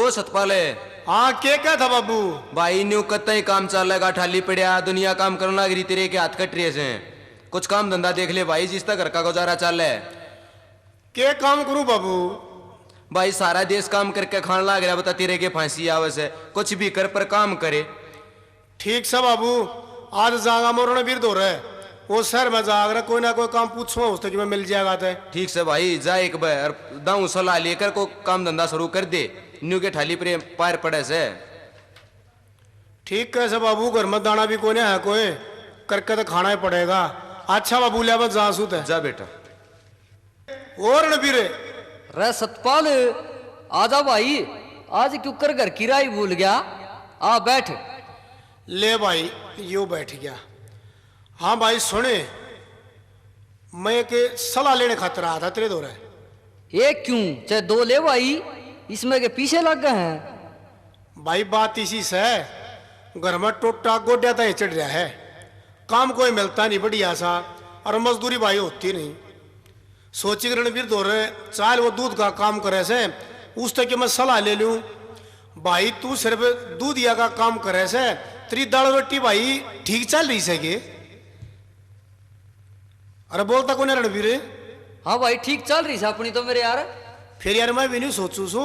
ओ सतपाले। हाँ क्या था बाबू? भाई न्यू कत्ता ही काम चलेगा, ठाली पड़िया दुनिया काम करने लग रही, तेरे के हाथ कट रहे से। कुछ काम धंधा देख ले भाई, जिस तक घर का गुजारा चल है। क्या काम करूं बाबू? भाई सारा देश काम करके खान लग रहा, बता तेरे के फांसी आवे से। कुछ भी कर पर काम करे। ठीक से बाबू, आज जागा मोरने वीर दो रहे वो शहर में जाग रहा, कोई ना कोई काम पूछूंगा उससे कि मैं मिल जाएगा थे। ठीक से भाई जा एक बार दाऊ सलाह लेकर को काम धंधा शुरू कर दे, न्यू के थाली पर पैर पड़े से। ठीक कैसे बाबू, घर में दाना भी कोई नहीं है, कोई करके तो खाना ही पड़ेगा। अच्छा बाबू लिया बस जा सूत है। जा बेटा। और रणबीर रे सतपाल, आजा भाई, आज क्यों कर घर किराई भूल गया? आ बैठ। ले भाई यो बैठ गया। हाँ भाई सुने, मैं के सलाह लेने खातिर आया था तेरे दो रहे। एक क्यों चाहे दो ले भाई, इसमें के पीछे लग गए हैं। भाई बात इसी से है, घर में टोटा गोड्या तो चढ़ रहा है, काम कोई मिलता नहीं बढ़िया सा, और मजदूरी भाई होती नहीं। सोची कि रणबीर दो रहे चाल वो दूध का काम करे से, उस तक कि मैं सलाह ले लूं। भाई तू सिर्फ दूध या का काम करे से, तेरी दाल रोटी भाई ठीक चल रही सके। अरे बोलता कौन है रणबीर? हाँ भाई ठीक चल रही है अपनी तो मेरे यार। फिर यार मैं भी नहीं सोचू सू,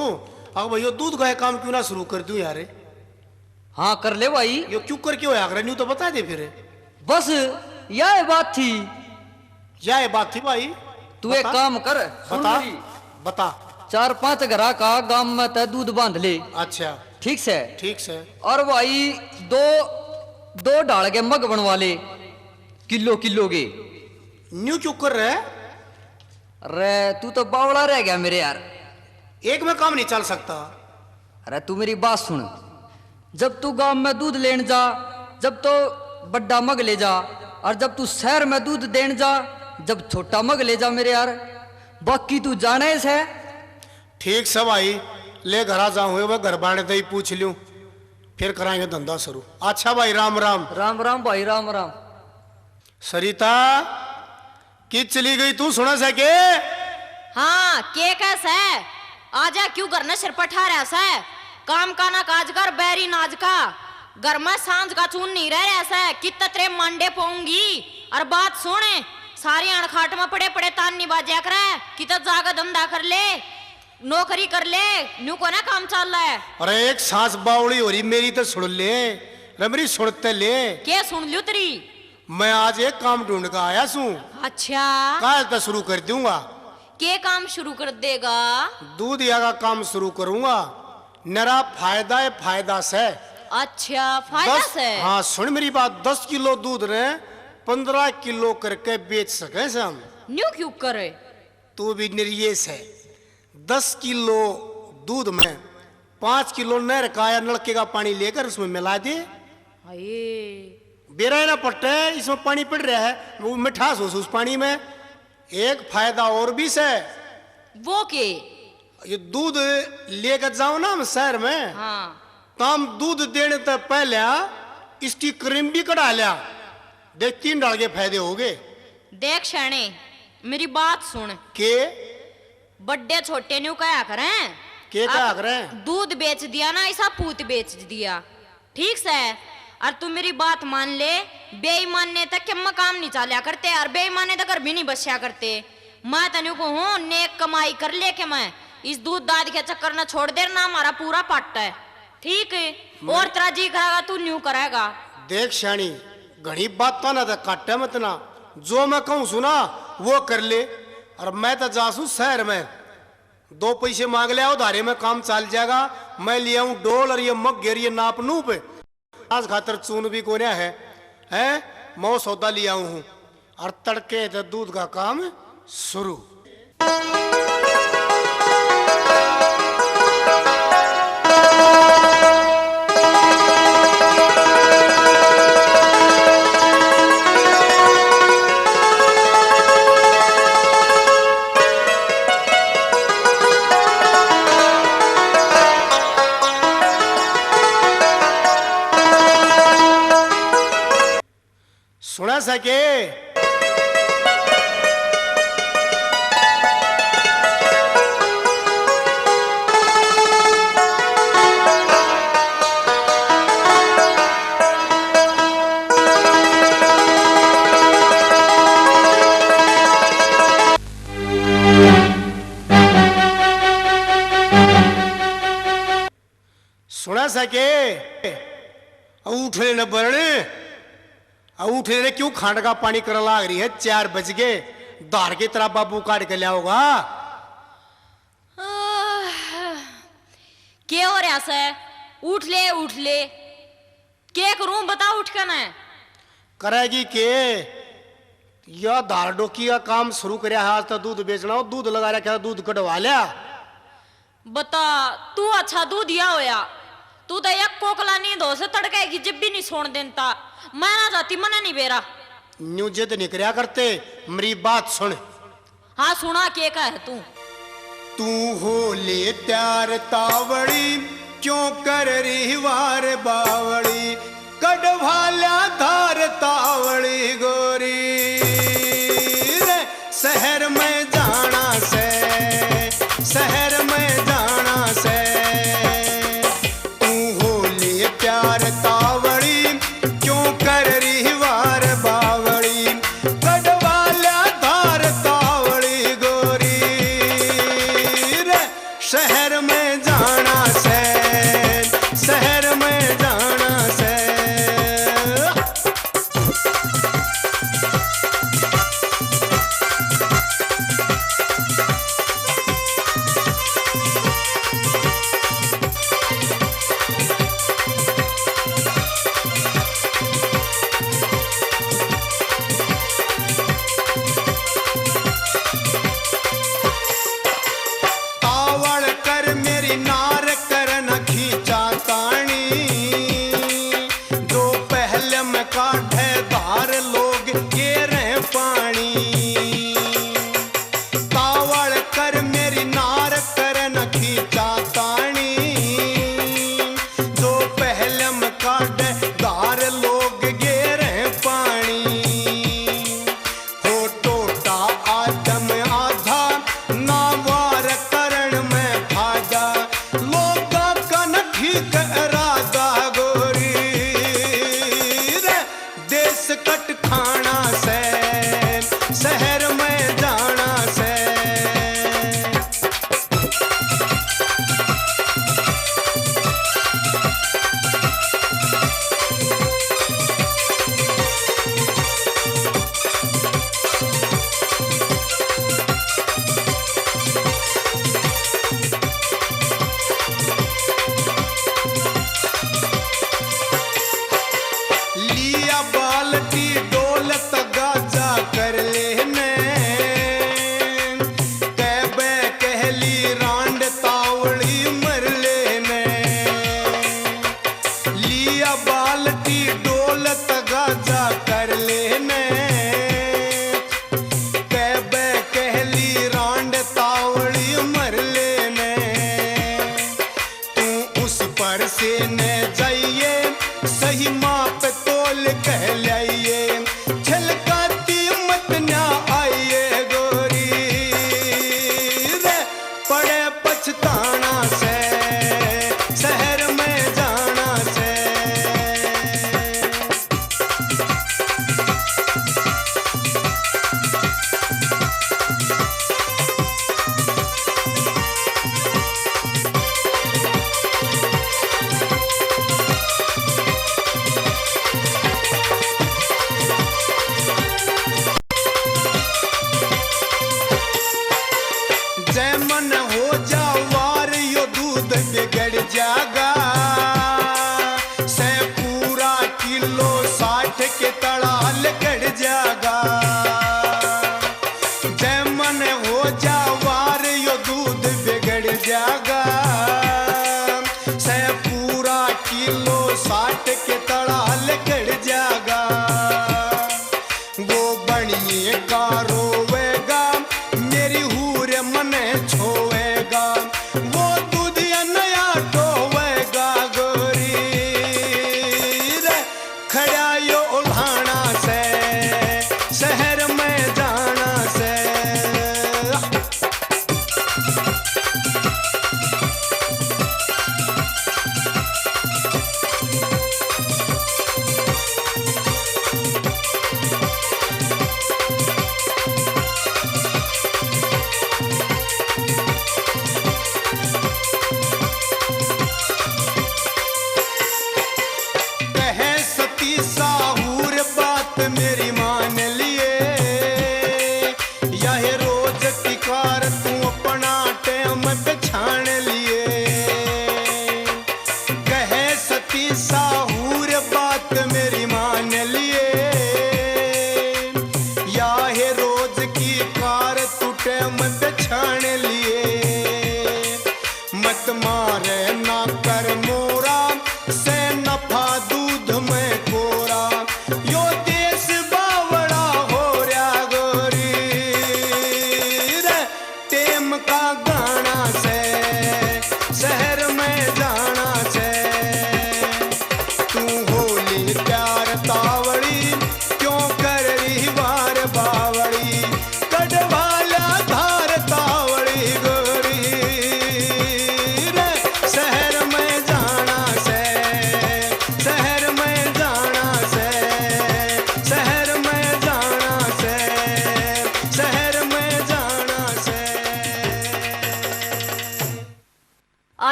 अब भाई दूध का काम क्यों ना शुरू कर दूं यार। हाँ कर ले भाई। ये क्यों कर क्यों आया न्यू तो बता दे फिर। बस यह बात थी। यह बात थी भाई। तू एक काम कर, बता बता। 4-5 घरा का गांव में तय दूध बांध ले। अच्छा ठीक से? ठीक से। और भाई दो डाल के मग बनवा ले, किलो किलो के। न्यू क्यों कर रहे? अरे तू तो बावड़ा रह गया मेरे यार, एक में काम नहीं चल सकता। अरे तू मेरी बात सुन, जब तू गांव में दूध लेने जा, जब तो बड़ा मग ले जा, और जब तू शहर में दूध देने जा, जब छोटा मग ले जा मेरे यार। बाकी तू जाने से। ठीक सब भाई, ले घरा जाऊँ वह घर बाने तो ही पूछ लूं, फिर कराएंगे धंधा शुरू। अच्छा भाई राम राम। राम राम भाई राम राम। सरिता कि चली गई तू सुना सके? हाँ के कैसा है? आजा क्यों करना सिर पठा रहा है? काम का ना काज कर, बैरी नाज का। घर में सांझ का चून नहीं रह रहा है, कितना तेरे मंडे पाऊंगी। और बात सुने, सारी अणखाट में पड़े पड़े तान नहीं बाजा कर, कितना जागा धंधा कर ले, नौकरी कर ले, न्यू को ना काम चल रहा है। अरे एक सांस बावड़ी हो रही मेरी तो सुन ले, रमरी सुनते ले। क्या सुन लियो तेरी? मैं आज एक काम ढूंढ कर आया सू। अच्छा कल तो शुरू कर दूंगा। के काम शुरू कर देगा? दूध या का काम शुरू करूंगा, नरा फायदा है फायदा से। अच्छा फायदा से? हाँ सुन मेरी बात, 10 किलो दूध ने 15 किलो करके बेच सके हम। न्यू क्यों करे? तू भी निर्येश है। 10 किलो दूध में 5 किलो नहर का या नलके का पानी लेकर उसमें मिला दे। बेरा ना पट्टे, इसमें पानी पड़ रहा है, वो मिठास हो उस पानी में। एक फायदा और भी से। वो के? ये दूध लेकर जाओ ना हम शहर में, हाँ तो हम दूध देने से पहले इसकी क्रीम भी कढ़ा लिया, देख 3 डाल के फायदे हो गए। देख शाने मेरी बात सुन के बड्डे छोटे न्यू क्या करें? के क्या करें? दूध बेच दिया ना, ऐसा पूत बेच दिया। ठीक से? और तू मेरी बात मान ले, बेईमान ने तक के काम नहीं चालिया करते, और बेईमान ने तक भी नहीं बचा करते। मैं तनु को हूँ नेक कमाई कर ले के मैं इस दूध दाद के चक्कर न छोड़ दे ना, हमारा पूरा पट्ट है। ठीक है? और तेरा जी करेगा तू न्यू करेगा। देख शानी, घनी बात तो ना था काटे मत ना, जो मैं कहूँ सुना वो कर ले। और मैं तो जासू शहर में 2 पैसे मांग ले आओ, धारे में काम चल जाएगा। मैं ले आऊं डोल और ये मग घेर ये नाप नूप, आज खातर चून भी कोने है मैं सौदा ले आऊं हूं, और तड़के तो दूध का काम शुरू। सुना सके? सुना सके उठ लेने बरने उठ लेने क्यों खांड का पानी कर लाग रही है 4 बज गए धार की तरह बाबू काट के लिया होगा क्या हो रहा से उठ ले क्या करूं बता उठ कर ना करेगी के या धार डोकी का काम शुरू कर आज तो दूध बेचना हो दूध लगा रखा दूध कटवा लिया बता तू अच्छा दूध दिया होया तू तो एक कोकला नींद हो से तड़के की जब भी नहीं सोन देता मैं ना जाती मना नहीं बेरा न्यू जिद नहीं करया करते मेरी बात सुन हाँ सुना के का है तू हो ले त्यार तावड़ी क्यों कर रही वार बावड़ी कड़वाला धार तावड़ी गोरी रे शहर में जाना से शहर में जाना से तू हो ले प्यार तावड़ी क्यों कर रही वार बावड़ी कड़वाला धार तावड़ी गोरी रे शहर में जाना से शहर में जाना से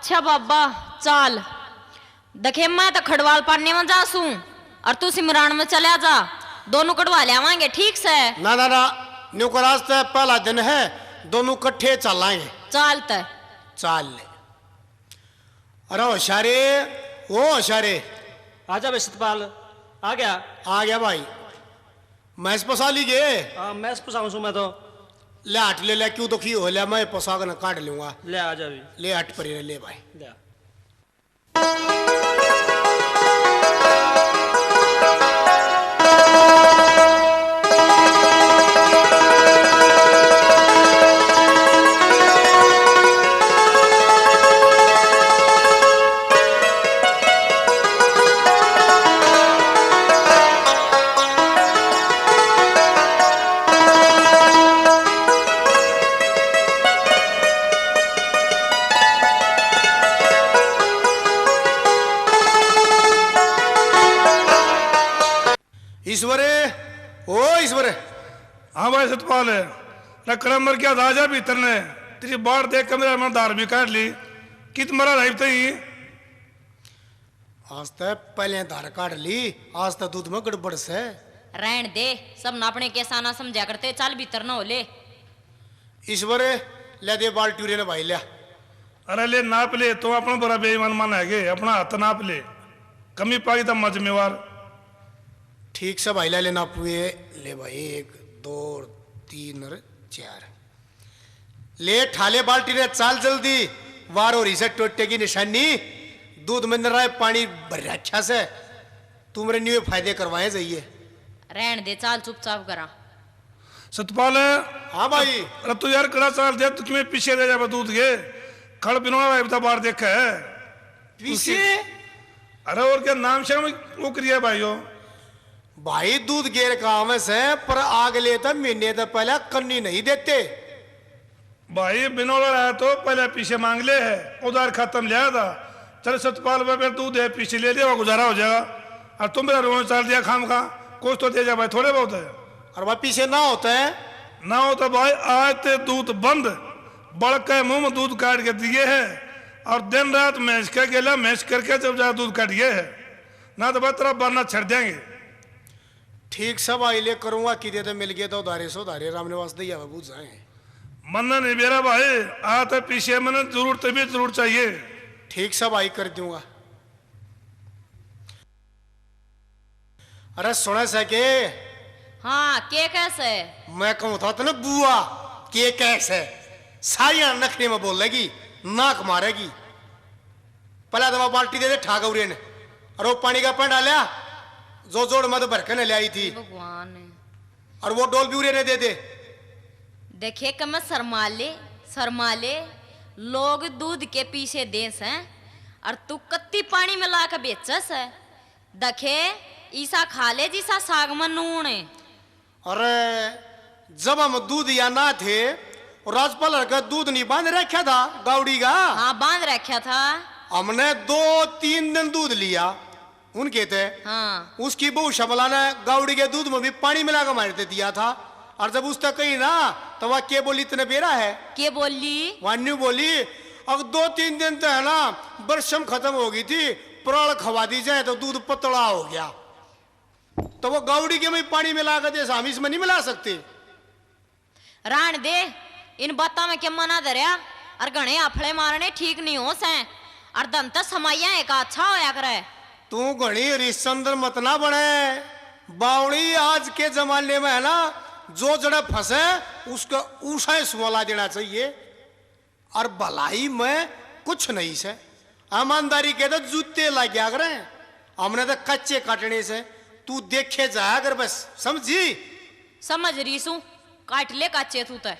अच्छा बाबा चाल देखे मैं तो खड़वाल पाने में जासू और तू सिमरान में चला जा, दोनों कटवा ले आवांगे ठीक से। ना ना ना, न्यू को रास्ते पहला दिन है, दोनों कट्ठे चलाएंगे। चालते चाल ले। अरे होशारे, ओ होशारे, आजा भाई सतपाल आ गया। आ गया भाई। मैस पसा लीजिए। हाँ मैं पसाऊँ सू मैं तो। ले हट ले क्यों दुखी हो ले, मैं पसा कर काट लूंगा। ले आजा भी ले हट पर ले भाई। ले आ। ईश्वरे, ओ ईश्वरे। हाँ भाई सतपाल है। रकड़म मर गया राजा भीतर ने तेरी बाढ़ देख कर मेरा मन दार भी काट ली। कित मरा रही तई। आज तक पहले धार काट ली, आज तक दूध में गड़बड़ से। रहन दे, सब ना अपने कैसा ना समझा करते, चल भीतर न हो ले। ईश्वरे ले दे बाल्टी ने भाई लिया। अरे ले नाप ले, तो अपना बड़ा बेईमान मन है अपना हाथ नाप ले, कमी पाई तब मैं जिम्मेवार। ठीक से भाई ले नाप हुए ले भाई, 1 2 3 और 4 ले ठाले बाल्टी ने। चाल जल्दी, वार हो रही से टोटे की निशानी। दूध में रहा है, पानी भर रहा अच्छा से। तू मेरे न्यू फायदे करवाए जाइए। रहन दे, चाल चुपचाप करा। सतपाल है। हाँ भाई। अरे तू यार कड़ा चाल दे, तू तुम्हें पीछे दे जा दूध के खड़ बिना बाढ़ देखा है पीछे। अरे और क्या नाम से वो करिए भाई हो। भाई दूध गेर काम से, पर आग ले तो महीने तो पहले कन्नी नहीं देते भाई। बिनोला रहा तो पहले पीछे मांग ले है, उधार खत्म लिया था। चल सतपाल भाई दूध है, पीछे ले लिया, गुजारा हो जाएगा। और तुम मेरा रोज चाल दिया खाम खा, कुछ तो दे जा भाई, थोड़े बहुत है। और भाई पीछे ना होता है ना होता भाई, आज ते दूध बंद बड़ के मुंह में दूध काट के दिए है, और दिन रात मैच के गेला मैच करके जब जा दूध काटिए है ना, तो भाई तेरा बरना छड़ देंगे। ठीक सब आई ले करूंगा कि दे तो मिल गया तो उधारे सो उधारे राम निवास दैया बाबू जाए। मन्ना नहीं मेरा भाई, आज तो पीछे मैंने जरूर तभी जरूर चाहिए। ठीक सब आई कर दूंगा। अरे सुना सके, हाँ के कैसे। मैं कहूँ था तो ना बुआ के कैसे सारिया नखरे में बोलेगी, नाक मारेगी। पहला दवा बाल्टी दे दे ठाकुर ने, और वो पानी का पैन डालिया जो जोड़ मत भर के न ले आई थी, भगवान। और वो डोल भी उरे ने दे दे। देखे कि मैं शर्माले लोग दूध के पीछे देस हैं, और तू कत्ती पानी में ला के बेचस है। देखे ईसा खा ले जिसा साग में नून है। अरे जब हम दूध या ना थे, और राजपाल का दूध नहीं बांध रखा था गावड़ी का। हाँ बांध रखा था। हमने 2-3 दिन दूध लिया उनके थे। हाँ उसकी बहू शमला ने गावड़ी के दूध में भी पानी मिला कर मारते दिया था। और जब उसने कही ना तो वह के बोली इतने बेरा है के बोली। वान्यू बोली अब 2-3 दिन तो है ना बरसम खत्म हो गई थी, प्राण खवा दी जाए तो दूध पतला हो गया। तो वो गावड़ी के में पानी मिला कर जैसा हम इसमें नहीं मिला सकते। राण दे, इन बातों में क्या मना धरिया, और घने आफड़े मारने ठीक नहीं हो सै, और दंत समाइया एक अच्छा होया करे। तू घनी हरिश्चंद्र मत ना बने। बावड़ी आज के जमाने में है ना, जो जड़े फंसे उसका ऊषा सुला देना चाहिए। और भलाई में कुछ नहीं से, ईमानदारी के तो जूते लग गया करे, हमने तो कच्चे काटने से। तू देखे जा अगर बस, समझी। समझ रही सू, काट ले काचे तू तो।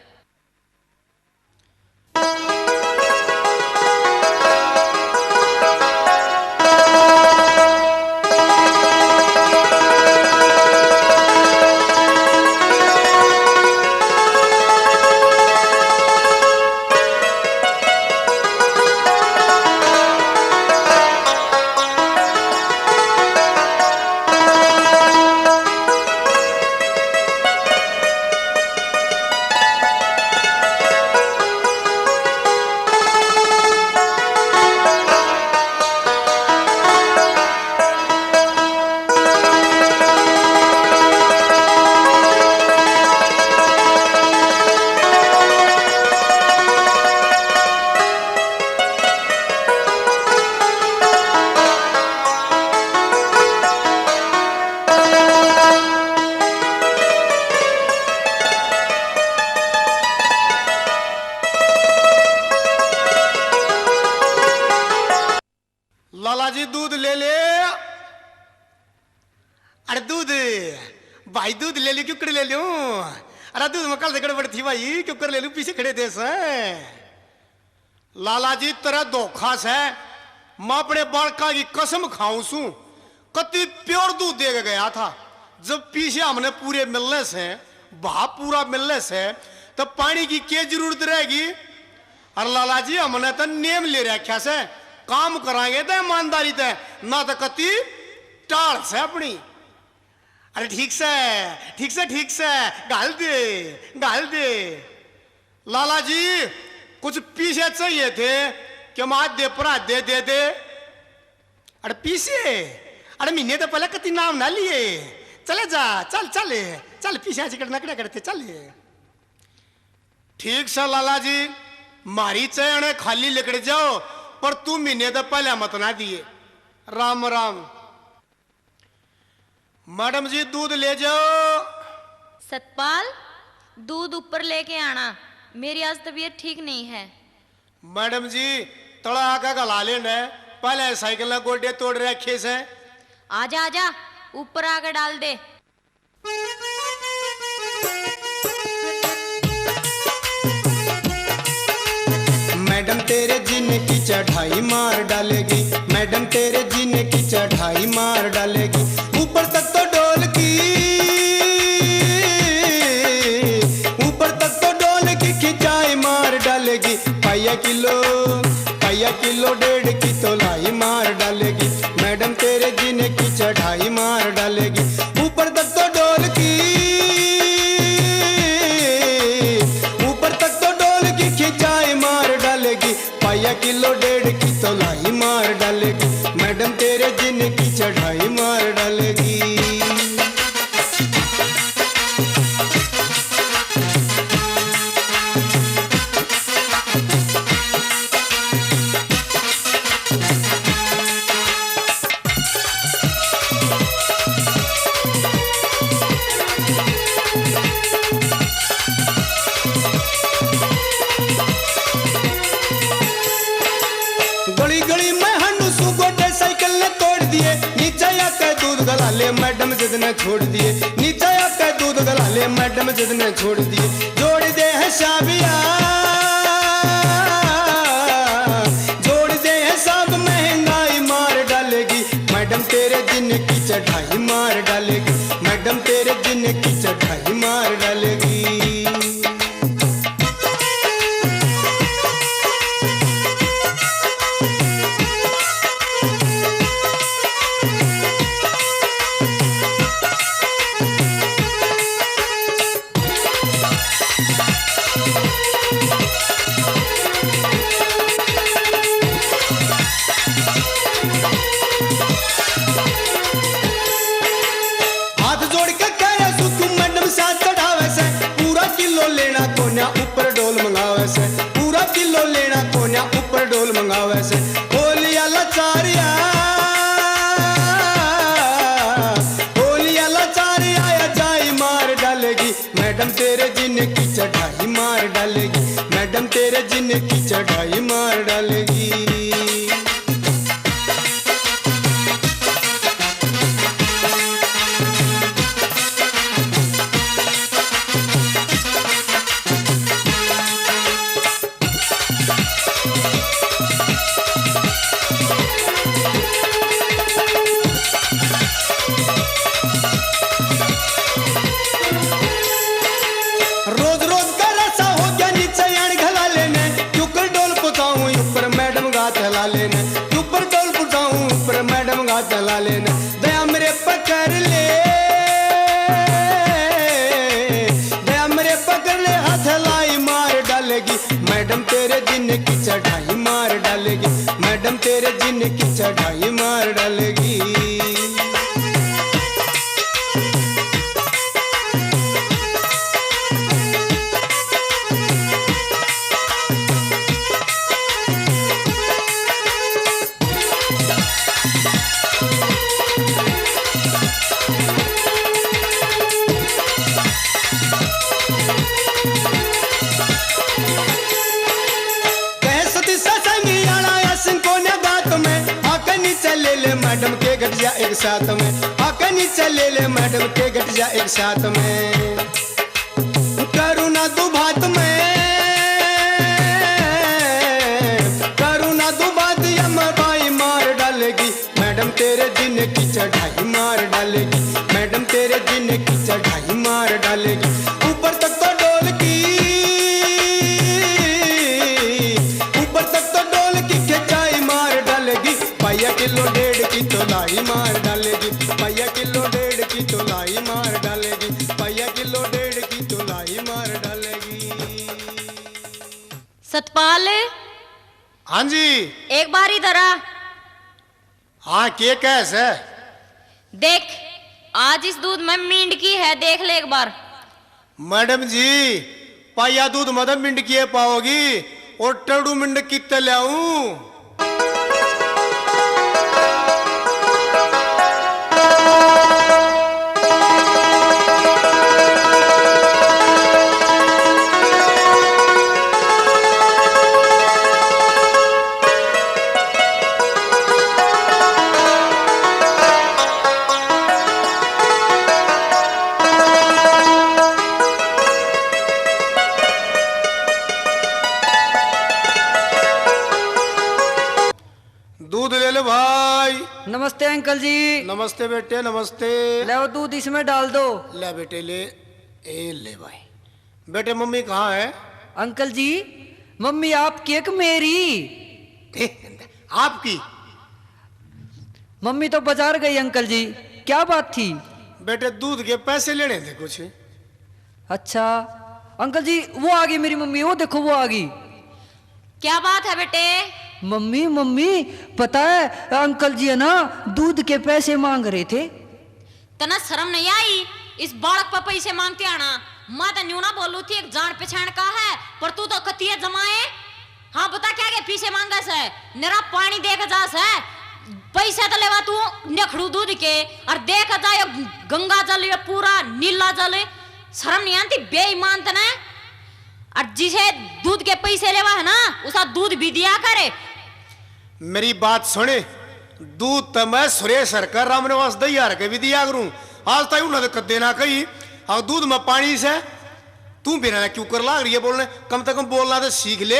लाला जी दूध ले ले। अरे दूध भाई दूध ले ली, क्यों कर ले लूं? अरे दूध में कल से गड़बड़ थी भाई, क्यों कर ले लूं? पीछे खड़े थे सर। लाला जी तेरा धोखा से मैं अपने बालका की कसम खाऊं सू, कति प्योर दूध दे के गया था। जब पीछे हमने पूरे मिलने से भाप पूरा मिलने से तब पानी की क्या जरूरत रहेगी? और लाला जी हमने तो नेम ले रखा से काम कराएंगे तो ईमानदारी ते, ना तो कति टाल से अपनी। अरे ठीक से ठीक से ठीक से गाल दे गाल दे। लाला जी कुछ पीछे चाहिए थे कि माँ दे परा दे दे दे। अरे पीछे, अरे महीने तो पहले कति नाम ना लिए। चले जा, चल चले चल, पीछे नकड़े करते चले। ठीक से लाला जी मारी चयने खाली लेकर जाओ, पर तू महीने तो पहले मत ना दिए। राम राम। मैडम जी दूध ले जाओ। सतपाल दूध ऊपर लेके आना, मेरी आज तबीयत ठीक नहीं है। मैडम जी तड़ा आका गला लेना, पहले साइकिल ना गोडे तोड़ रखे से। आजा आजा ऊपर आकर डाल दे। मैडम तेरे जीने की चढ़ाई मार डालेगी, मैडम तेरे जीने की चढ़ाई मार डालेगी। ऊपर तक तो डोल की, ऊपर तक तो डोल की खिंचाई मार डालेगी। पाया किलो 1.5 की तो लाई मार डालेगी। मैडम तेरे जीने की चढ़ाई मार डालेगी। ऊपर तक तो डोल की, ऊपर तक तो डोल की खिंचाई मार डालेगी। पाया किलो 1.5 की तो लाई मार डालेगी। मैडम तेरे जीने की चढ़ाई मार डालेगी। गली गली में हनुसू गोटे साइकिल ने तोड़ दिए। नीचे आके दूध गला ले मैडम जिद ने छोड़ दिए। नीचे आके दूध गला ले मैडम जिद ने छोड़ दिए। जोड़ दे है शाबिया, जोड़ दे है सब महंगाई मार डालेगी। मैडम तेरे दिन की चढ़ाई मार डालेगी। मैडम तेरे दिन की चढ़ाई मार डालेगी। हाथ जोड़ के कह रहे सु तुम मैडम साथ चढ़ावे से। पूरा किलो लेना कोन्या ऊपर डोल मंगावे से। पूरा किलो लेना कोन्या ऊपर डोल मंगावे से। होलिया लाचारिया, होलिया लाचारिया या जाई मार डालेगी। मैडम तेरे जीने की चढ़ाई मार डालेगी। मैडम तेरे जीने की चढ़ाई मार डालेगी। रोज रोज का रसा हो गया नीचे यान घला लेने। ऊपर डोल पुताऊं ऊपर मैडम गात हला लेने। ऊपर डोल पुताऊं ऊपर मैडम गात हला लेने। दया मेरे पकड़ ले, दया मेरे पकड़ ले, हाथ लाई मार डालेगी। मैडम तेरे जीने की चढ़ाई मार डालेगी। मैडम तेरे जीने की चढ़ाई मार डालेगी। कह सती ससंगी आला या सिंह को ने बात में आके नीचे ले ले मैडम के गठिया एक साथ में, आके नीचे ले ले मैडम के गठिया एक साथ में। करुणा दो भात में, करुणा दो भात यम भाई मार डालेगी, मैडम तेरे दिन की चढ़ाई मार डालेगी, मैडम तेरे दिन की चढ़ाई मार डालेगी। ऊपर तक तो डोल की, ऊपर तक तो डोल की खिंचाई मार डालेगी, पाया किलो 1.5 की तोलाई मार डालेगी, पाया किलो 1.5 की तोलाई मार डालेगी, पाया किलो 1.5 की तोलाई मार डालेगी। सतपाल, हाँ जी। एक बार इधर आ। हाँ के कैसे? देख, आज इस दूध में मींढकी है, देख ले एक बार। मैडम जी, पाया दूध मदन मिंड किए पाओगी और टड़ू मिंड कितने लाऊं? दूध ले लो भाई। नमस्ते अंकल जी। नमस्ते बेटे, नमस्ते। ले वो दूध इसमें डाल दो। ले बेटे ले, ए ले भाई। बेटे मम्मी कहाँ है? अंकल जी, मम्मी आपकी एक मेरी। आपकी? मम्मी तो बाजार गई अंकल जी, क्या बात थी? बेटे दूध के पैसे लेने थे कुछ। अच्छा अंकल जी, वो आ गई मेरी मम्मी, वो देखो वो आ गई। क्या बात है बेटे? मम्मी मम्मी, पता है अंकल जी है ना दूध के पैसे मांग रहे थे। तना शर्म नहीं आई इस बालक पर पैसे मांगते आना? मैं तो न्यू ना बोलू थी, एक जान पहचान का है, पर तू तो कतिया जमाए। हाँ बता क्या के पीछे मांगा से? मेरा पानी देख जा से, पैसे तो लेवा तू नखड़ू दूध के, और देख जा ये गंगा जल, ये पूरा नीला जल। शर्म नहीं आती बेईमान तना। और जिसे दूध के पैसे लेवा है ना, उसका दूध भी दिया करे। मेरी बात सुने, दूध तो मैं सुरेश सरकार रामनिवास दैयार के भी दिया करूं, आज तक उन्होंने कदे ना कही। और दूध में पानी से तू बिना क्यों कर लाग रही है बोलने? कम से कम बोलना तो सीख ले।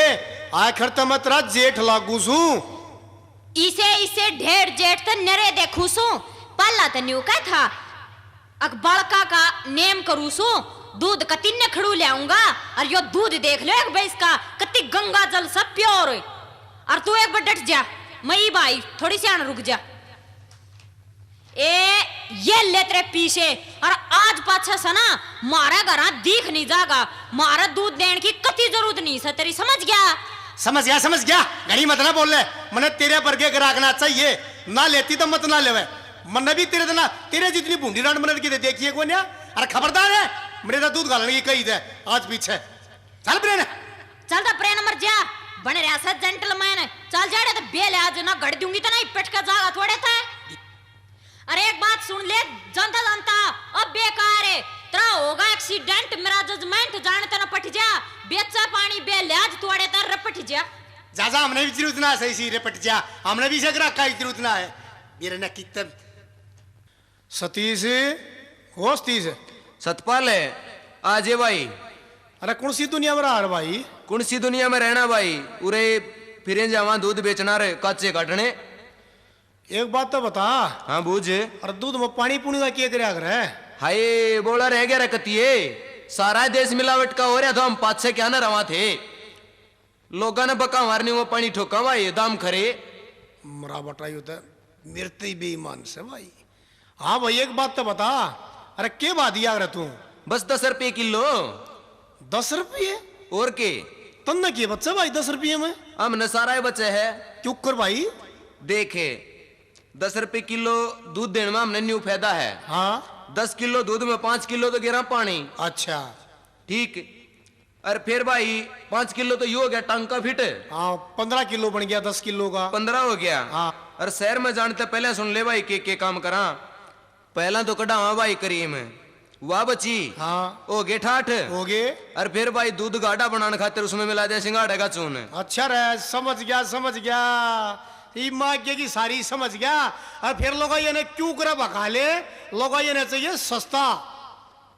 आखिर तो मैं तेरा जेठ लागू सू। इसे इसे ढेर जेठ तो नरे देखू सू। पहला तो न्यू क्या था, अकबड़का का नेम करू सू, दूध कति ने खड़ू ले आऊंगा, और यो दूध देख लो एक भैंस का, कति गंगा जल सब प्योर। और तू एक बार डट जा, मई भाई थोड़ी सी आना रुक जा। ए ये ले तेरे पीछे, और आज पाछा सना मारा घरा दिख नहीं जागा, मारा दूध देने की कति जरूरत नहीं है तेरी, समझ गया? समझ गया, समझ गया। घड़ी मत ना बोल ले, मैंने तेरे पर के ग्राहकना चाहिए, ना लेती तो मत ना लेवे। मन भी तेरे ना, तेरे जितनी बूंदी रान मन की देखिए कौन या? अरे खबरदार है, मेरे तो दूध गालने की कही थे आज पीछे। चल प्रेन, चल तो प्रेन मर जा, बने रहा सा जेंटलमैन। चल जा तो बेल आज ना गड़ दूंगी तो नहीं पेट का जागा थोड़े था। अरे एक बात सुन ले, जानता जानता अब बेकार है तेरा होगा एक्सीडेंट, मेरा जजमेंट जानता ना पट जा, बेचा पानी बेल आज थोड़े तर रपट जा। जा हमने भी जरूरत ना सही सी रपट जा, हमने भी जगह का जरूरत ना है। मेरे ना कितन सतीश होस्तीस सतपाल है आज है भाई। अरे कौन सी दुनिया में रहा भाई? कौन सी दुनिया में रहना भाई, उरे फिरे जावा दूध बेचना रे काचे काटने। एक बात तो बता। हाँ बूझ। और दूध में पानी पुणी का क्या कराया करे? हाय बोला रह गया रखतिए, सारा देश मिलावट का हो रहा था, हम पाँच से क्या ना रवा थे। लोगों ने बका मारने वो पानी ठोका भाई, दाम खरे मरा बटाई होता है मेरे तो बेईमान से भाई। हाँ भाई एक बात तो बता, अरे के बात दिया अगर तू? बस 10 रुपये किलो। 10 रुपये? और के तन्ना के बच्चा भाई 10 रुपये में? हम न सारा बचे है। क्यों कर भाई? देखे 10 रुपये किलो दूध देने में हमने न्यू फायदा है। हाँ 10 किलो दूध में 5 किलो तो गिरा पानी। अच्छा ठीक, अरे फिर भाई 5 किलो तो यू हो गया टांका फिट। हाँ 15 किलो बन गया 10 किलो का। 15 हो गया। हाँ अरे शहर में जानते पहले सुन ले भाई के काम करा। पहला तो कढ़ावा भाई करीम वाह बची। हाँ हो गए ठाठ हो गए। और फिर भाई दूध गाढ़ा बनाने खातिर उसमें मिला दे सिंगाड़े का चून। अच्छा रे, समझ गया समझ गया। ये माग्य की सारी समझ गया। और फिर लोग ये ने क्यों करे भगा ले, लोग ये ने चाहिए सस्ता।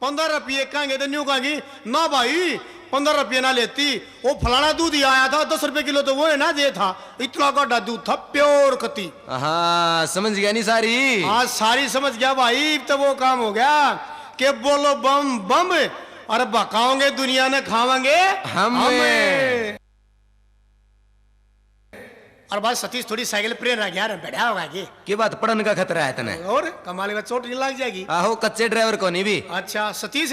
15 रुपये कहेंगे तो न्यू कहेंगी ना भाई 15 रुपये ना लेती, वो फलाना दूध ही आया था 10 रुपए किलो, तो वो है ना ये था, इतना गड्ढा दूध था प्योर कती। हाँ समझ गया नहीं सारी। हाँ सारी समझ गया भाई। तो वो काम हो गया कि बोलो बम बम और बकाओगे दुनिया ने खावांगे हमें। और बात सतीश थोड़ी साइकिल प्रेर रह गया, बैठा होगा के बात पड़न का खतरा है तने। और कमाल का चोट नहीं लग जाएगी। आहो कच्चे ड्राइवर को नहीं भी। अच्छा सतीश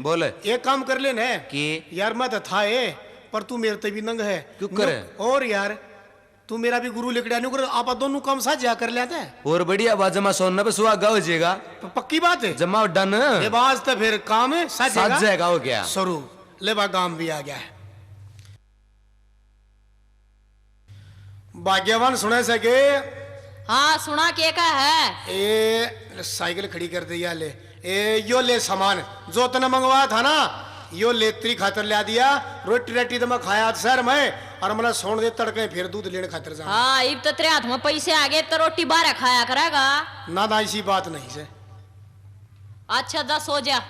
बोल एक काम कर लेना है कि यार मैं तो था ये, पर तू मेरे तो भी नंग है क्यों करे? और यार तू मेरा भी गुरु लिखड़ा नहीं कर, आप दोनों काम साथ जा कर लेते हैं। और बढ़िया बात जमा सोना पे सुहागा हो जाएगा। तो पक्की बात है जमा डन ये बात तो फिर काम है साथ जाएगा हो गया शुरू। ले बा काम भी आ गया है। भाग्यवान सुने सके। हाँ सुना के का है। ए साइकिल खड़ी कर दिया ले, ए यो ले सामान जो तने मंगवाया था ना, यो लेत्री खातर ला दिया। रोटी रोटी तो मैं खाया शहर में, और मैंने सोन दे तड़के फिर दूध लेने खातर जा। हाँ इब तो तेरे हाथ में पैसे आ गए तो रोटी बारह खाया करेगा। ना ना ऐसी बात नहीं से। अच्छा जा सो जा।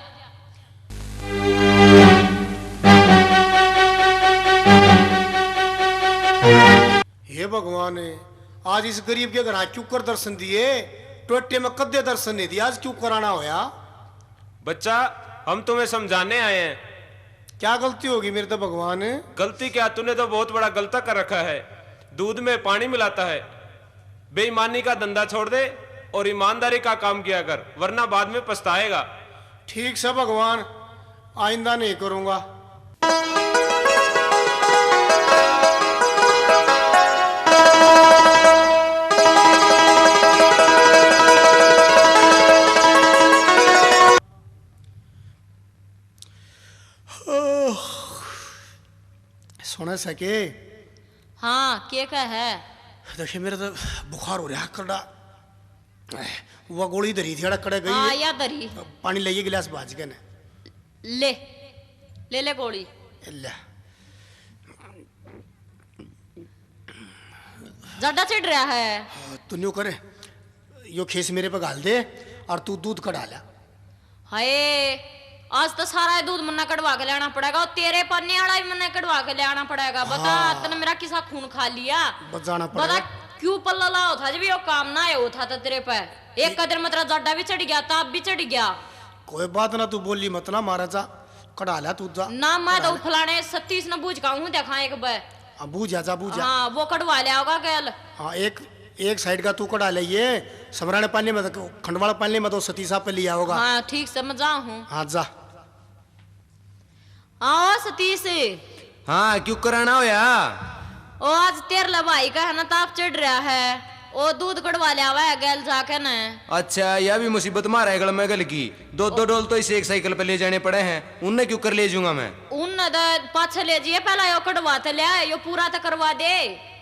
हे भगवान आज इस गरीब के घर क्यों कर दर्शन दिए, टोटे में कद्दे दर्शन नहीं दिया, आज क्यों कराना होया। बच्चा हम तुम्हें समझाने आए हैं। क्या गलती होगी मेरे तो भगवान। गलती क्या, तूने तो बहुत बड़ा गलता कर रखा है। दूध में पानी मिलाता है। बेईमानी का धंधा छोड़ दे और ईमानदारी का काम किया कर, वरना बाद में पछताएगा। ठीक से भगवान, आइंदा नहीं करूंगा। सुन सके। हाँ के का है। देखिए मेरा तो बुखार हो रहा है कड़ा। वो गोली धरी थी कड़े गई हाँ है। या दरी पानी लाइए गिलास बाज के ने। ले ले ले गोली। ले ज्यादा चिढ़ रहा है। तू न्यू करे, यो खेस मेरे पे गाल दे और तू दूध कढ़ा ला। हाय आज तो सारा दूध मन्ना कड़वा के लाना पड़ेगा, और तेरे पन्ने वाला भी मन्ना कड़वा के लाना पड़ेगा। बता तने मेरा किसा खून खा लिया। बचाना बता पड़ेगा। क्यों पल्ला लाओ था जब यो काम ना आया था तो तेरे पे एक कदर मतलब जड्डा भी चढ़ गया, ताप भी चढ़ गया। कोई बात ना, तू बोली मत ना मारा जा, कढ़ा ला तू जा। ना मैं तो फलाने 37 न बूझ का हूँ देखा एक बार। अब बूझा जा बूझा। हाँ वो कड़वा लिया होगा कल। हाँ एक साइड का तू कढ़ा ले, ये समराने पानी में तो खंडवाड़ा पानी में तो सतीसा पे लिया होगा। हाँ ठीक समझा हूँ। हाँ जा। आओ सतीश। हाँ क्यों कराना हो या। ओ आज तेरे भाई का है ना ताप चढ़ रहा है, ओ दूध कड़वा लिया हुआ है गैल जाके न। अच्छा यह भी मुसीबत मारा है गल में गल की। दो डोल तो इसे एक साइकिल पे ले जाने पड़े हैं, उनने क्यों कर ले जाऊंगा मैं। उन पाछे ले जाइए पहला यो कड़वा तो लिया, यो पूरा तो करवा दे।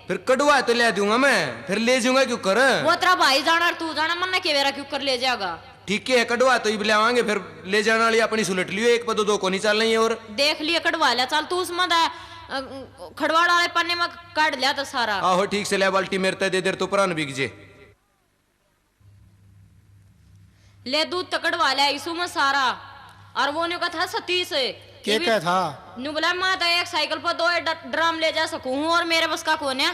फिर कड़वा तो ले दूंगा मैं, फिर ले जाऊंगा क्यों कर। वो तेरा भाई जाना और तू जाना, मन के वेरा क्यों कर ले जाएगा। ठीक है कड़वा तो ले आवांगे, फिर ले जाने वाली अपनी सुलट लियो, एक पदो दो को नहीं चल रही है। और देख लिया कड़वा लिया, चल तू उसमें खड़वाड़ वाले पन्ने में काट लिया तो सारा। आहो ठीक से ले बाल्टी मेरे ते दे देर तो पुरान बिक जे। ले दूध तो कड़वा लिया इसु में सारा। और वो ने कहा था सतीश क्या क्या था। नु बोला मैं तो एक साइकिल पर 2 ड्रम ले जा सकूं और मेरे बस का कौन है।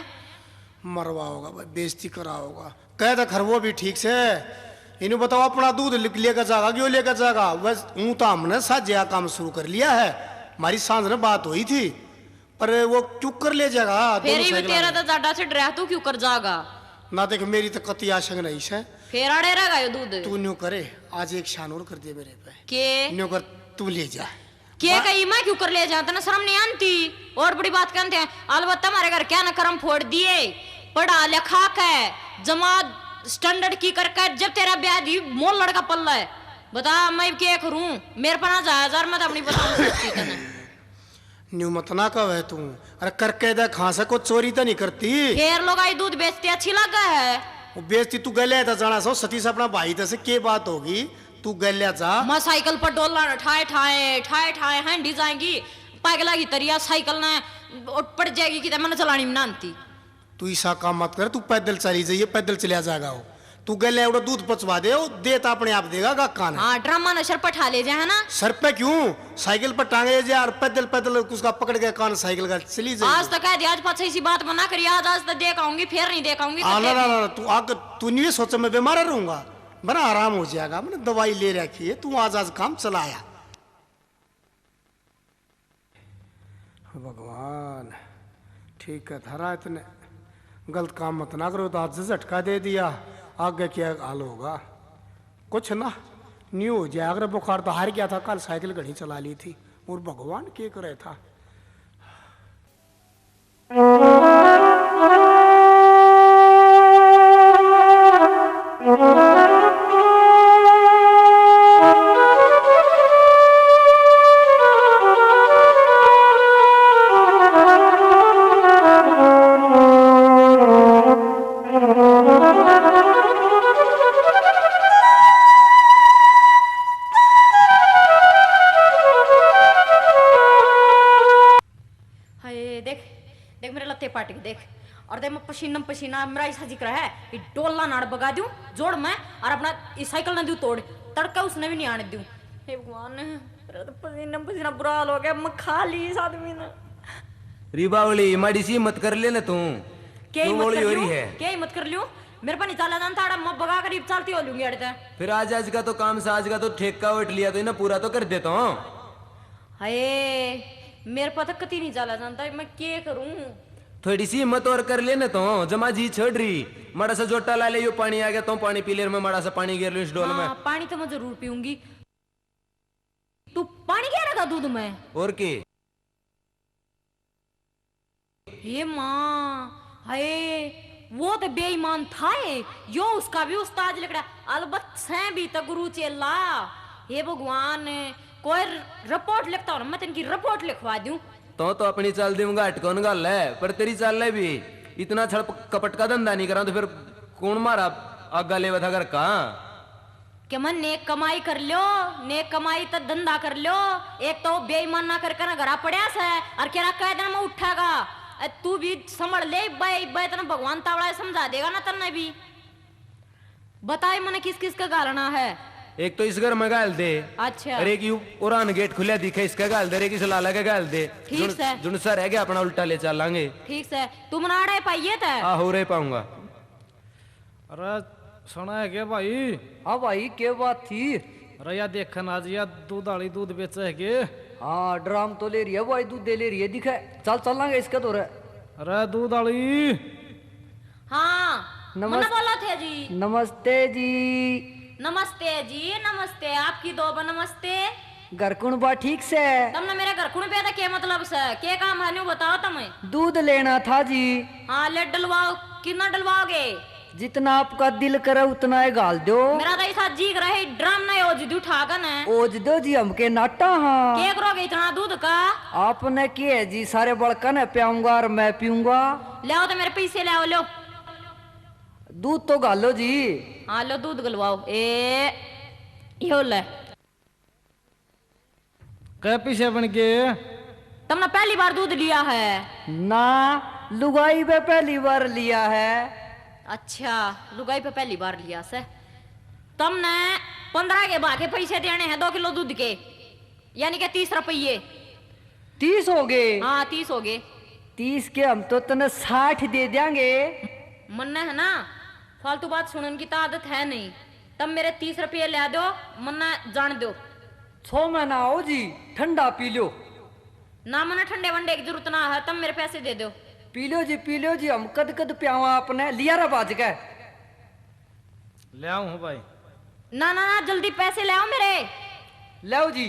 मरवा होगा भाई, बेइज्जती करा होगा। कह था खर वो भी ठीक से। इन्हें बताओ अपना दूध लेकर जाएगा क्यों लेकर जाएगा। बस ऊँ तो हमने साथ जया काम शुरू कर लिया है, हमारी सांझ में बात हुई थी, पर वो क्यों कर ले जाएगा। फिर भी तेरा तो ज्यादा से डरा, तू क्यों कर जाएगा। ना देख मेरी तो कति आशंक नहीं है। फिर अड़े रहेगा ये दूध। तू न्यू करे, आज एक शान और कर दे मेरे पे। के न्यू कर तू ले जा। के कही मैं क्यों कर ले जाता ना, शर्म नहीं आती। और बड़ी बात कहते हैं अलबत्ता हमारे घर क्या ना कर्म फोड़ दिए, पढ़ा लिखा के जमा स्टैंडर्ड की करके जब तेरा ब्याह दी मोल लड़का पल्ला है। बता मैं क्या करूं, मेरे पर ना जाया जार, मैं तो अपनी बताऊं। न्यू मत ना कह है तू। अरे करके दे खा से को चोरी तो नहीं करती। फिर लोग आई दूध बेचते अच्छी लगा है। वो बेचती तू गले था जाना सो सतीश अपना भाई से के बात होगी। तू गले जा। मैं साइकिल पर डोला ठाए ठाए ठाए ठाए हैंडी जाएगी पागला की तरिया साइकिल ने पड़ जाएगी कि मैंने चलानी में नानती। तू ऐसा काम मत कर, तू पैदल चली जाइए, पैदल चलिया जाएगा वो। तू गले एवढं दूध पचवा दे, वो देता अपने आप देगा का कान है। हाँ ड्रामा नशर पठा ले जाए है ना। सर पे क्यों, साइकिल पर टांगे जा और पैदल पैदल उसका पकड़ के कान साइकिल का चली जाए। आज तक कह दिया, आज पाछे ऐसी बात मना करी, आज तक देख आऊंगी, फिर नहीं देख आऊंगी। ना ना ना, तू आग तू नहीं सोचा मैं बीमार रहूंगा, बड़ा आराम हो जाएगा, मैंने दवाई ले रखी है, तू आज आज काम चलाया। भगवान ठीक है, धरा इतने गलत काम मत ना करो, तो आज झटका दे दिया, आगे क्या हाल होगा कुछ ना न्यू हो जाए। अगर बुखार तो हार गया था, कल साइकिल घड़ी चला ली थी, और भगवान क्या करे था। पार्टी देख, और देख मैं पसीना पसीना, मेरा ऐसा जिक्र है कि डोला नाड़ बगा दूं जोड़ मैं, और अपना इस साइकिल ना दूं तोड़, तड़का उसने भी नहीं आने दूं। हे भगवान, मेरा तो पसीना पसीना बुरा हाल हो गया, मैं खा ली इस आदमी ने। रिबावली माड़ी सी मत कर ले ना तू, क्या तू हिम्मत बोली कर हो लूं, रही है। क्या हिम्मत कर लूं, मेरे पर नहीं चला जानता, मैं बगा कर चलती हो लूंगी अड़ते। फिर आज आज का तो काम से आज का तो ठेका उठ लिया तो ना पूरा तो कर देता हूँ। हाय मेरे पर तो कती नहीं चला जानता, मैं क्या करूं। थोड़ी सी हिम्मत और कर लेना तो, जमा जी छोड़ रही, मड़ा सा जोटा ला ले, यो पानी आ गया तो पानी पी ले, मैं मड़ा सा पानी गिर लूं इस डोल में। पानी तो मैं जरूर पीऊंगी। तू पानी क्या रखा दूध में? और के ये माँ, हाय वो तो बेईमान था, यो उसका भी उस्ताद लिखड़ा, अलबत् से भी तो गुरु चेला। हे भगवान, कोई रिपोर्ट लिखता हूँ, मैं इनकी रिपोर्ट लिखवा दूं। तो अपनी चाल दूंगा, अटकौन गल है, पर तेरी चाल है भी इतना छड़ कपट का धंधा नहीं करा तो फिर कौन मारा आगा ले था घर का। कि मैं नेक कमाई कर लो, नेक कमाई तो धंधा कर लो, एक तो बेईमान ना कर कर घरा पड़ा है, और क्या कह देना मैं उठागा, तू भी समझ ले, तना भगवान तावड़ा समझा देगा ना तन्ने भी। बताए मैंने किस किस का गालना है। एक तो इस घर में गाल दे, अच्छा, अरे की उड़ान गेट खुला दिखे इसका गाल दे, रे किस लाला का गाल दे, ठीक है, जुन सा रह गया अपना उल्टा ले चलांगे। ठीक है, तू मना रहे पाइए थे। हाँ हो रहे पाऊंगा। अरे सुना है क्या भाई? हाँ भाई क्या बात थी? अरे यार देखन आज यार दूध वाली दूध बेचा है के? हाँ ड्राम तो ले रही है भाई, दूध दे ले रही है, दिखा चल चलांगे इसका तो रे। अरे दूध वाली। हाँ नमस्ते बोला थे जी। नमस्ते जी। नमस्ते जी, नमस्ते, आपकी दो नमस्ते। घर कुण बा ठीक से? तुमने मेरे घर कुण पे था, क्या मतलब से, क्या काम है न्यू बताओ तुम्हें। दूध लेना था जी। हाँ ले डलवाओ, कितना डलवाओगे? जितना आपका दिल करे उतना ही गाल दो। मेरा तो ऐसा जीग रहे ड्रम नहीं ओज दू उठाकर ना। ओज दो जी हमके नाटा। हाँ क्या करोगे इतना दूध का? आपने किए है जी, सारे बड़का ने पियाऊंगा और मैं पीऊंगा। ले आओ तो मेरे पैसे ले आओ, लो दूध तो गालो जी। हाँ लो दूध गलवाओ। यो ले। क्या पीछे बन के? तुमने पहली बार दूध लिया है ना, लुगाई पे पहली बार लिया है। अच्छा, लुगाई पे पहली बार लिया से। तुमने 15 के बाके पैसे देने हैं 2 किलो दूध के, यानी कि 30 रुपये। 30 हो गए? हाँ 30 हो गए। 30 के हम तो तने 60 दे देंगे। मन्ना है ना, फालतू बात सुनने की तो आदत है नहीं। तब मेरे 30 रुपये ले दो, मन्ना जान दो। 6 महीना हो जी, ठंडा पी लो। ना मना ठंडे वंडे की जरूरत ना है, तब मेरे पैसे दे दो। पी लो जी, हम कद कद प्यावा आपने लिया रा बाज के। ले आऊं भाई। ना ना ना, जल्दी पैसे ले आओ मेरे। लाओ जी।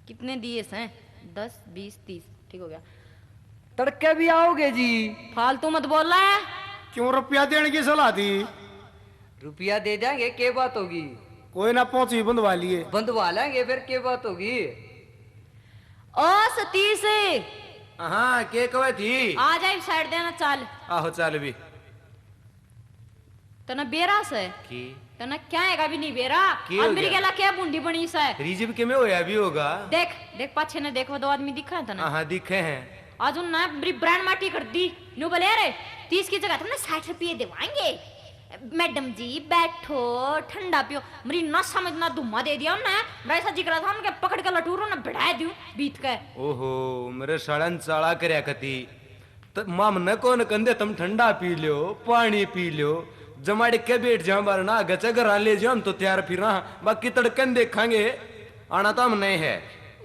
कितने दिए हैं? 10 20 30, ठीक हो गया। तड़के भी आओगे जी? फालतू मत बोल रहा है। क्यों रुपया देने की सलाह दी? रुपया दे देंगे, क्या बात होगी? कोई ना पहुंची बंधवा लिए। बंधवा लेंगे, फिर क्या बात होगी? ओ सतीश, हाँ के कवे थी? आ जाए साइड देना चाल। आहो चाल भी तना बेरा से की तना क्या है भी नहीं बेरा। की और हो मेरी गया? गेला क्या बूंदी बनी से। रिजिब के में होया भी होगा। देख देख पाछे ने, देखो 2 आदमी दिखा है तना। हाँ दिखे हैं। आज उन ना मेरी ब्रांड माटी कर दी। न्यू बोले अरे 30 की जगह तुमने 60 रुपये दिवाएंगे। मैडम जी बैठो ठंडा पियो। मेरी ना समझना धुम्मा दे दिया उन्हें। मेरा ऐसा जिक्र था उनके पकड़ के लटूरों ने बढ़ाए दियो बीत के। ओहो मेरे सड़न चाला करया कती तो माम न कौन कंदे तुम ठंडा पी लो पानी पी लो जमाड़े के बैठ जाओ बार ना गचा घर ले जाओ हम तो तैयार फिर बाकी तड़कन देखांगे आना तो हम नहीं है।